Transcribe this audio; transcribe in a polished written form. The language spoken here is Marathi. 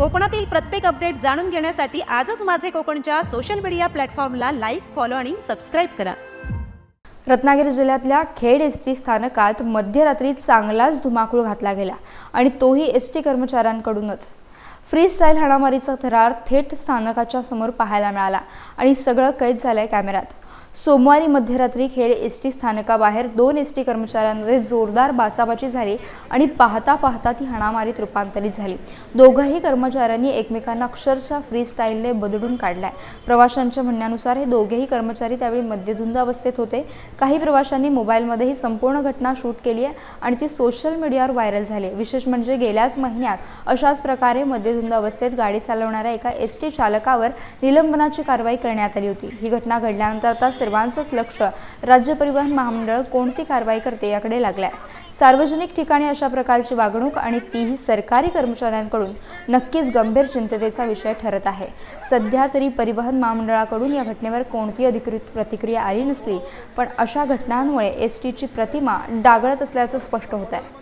कोकणातील प्रत्येक अपडेट जाणून घेण्यासाठी आजच माझे कोकणच्या सोशल मीडिया प्लॅटफॉर्मला लाईक, फॉलो आणि सबस्क्राइब करा। रत्नागिरी जिल्ह्यातल्या खेड एसटी स्थानकात मध्यरात्री चांगलाच धुमाकूळ घातला गेला आणि तोही एसटी कर्मचाऱ्यांकडूनच। फ्रीस्टाईल हाणामारीचा थरार थेट स्थानकाच्या समोर पाहायला मिळाला आणि सगळं कैद झालंय कॅमेऱ्यात। सोमवारी मध्यरात्री खेड एसटी स्थानकाबाहेर 2 एसटी कर्मचाऱ्यांमध्ये जोरदार बाचाबाची झाली आणि पाहता पाहता ती हाणामारीत रूपांतरित झाली। दोघंही कर्मचाऱ्यांनी एकमेकांना अक्षरशः फ्रीस्टाईलने बदलून काढलाय। प्रवाशांच्या म्हणण्यानुसार हे दोघेही कर्मचारी त्यावेळी मद्यधुंद अवस्थेत होते। काही प्रवाशांनी मोबाईलमध्ये ही संपूर्ण घटना शूट केली आहे आणि ती सोशल मीडियावर व्हायरल झाली। विशेष म्हणजे गेल्याच महिन्यात अशाच प्रकारे मद्यधुंद अवस्थेत गाडी चालवणाऱ्या एका एसटी चालकावर निलंबनाची कारवाई करण्यात आली होती। ही घटना घडल्यानंतर आता सर्वांचंच लक्ष राज्य परिवहन महामंडळ कोणती कारवाई करते याकडे लागलंय। सार्वजनिक ठिकाणी अशा प्रकारची वागणूक आणि तीही सरकारी कर्मचाऱ्यांकडून नक्कीच गंभीर चिंतेचा विषय ठरत आहे। सध्या तरी परिवहन महामंडळाकडून या घटनेवर कोणतीही अधिकृत प्रतिक्रिया आली नसली, पण अशा घटनांमुळे एसटीची प्रतिमा डागळत असल्याचं स्पष्ट होत आहे।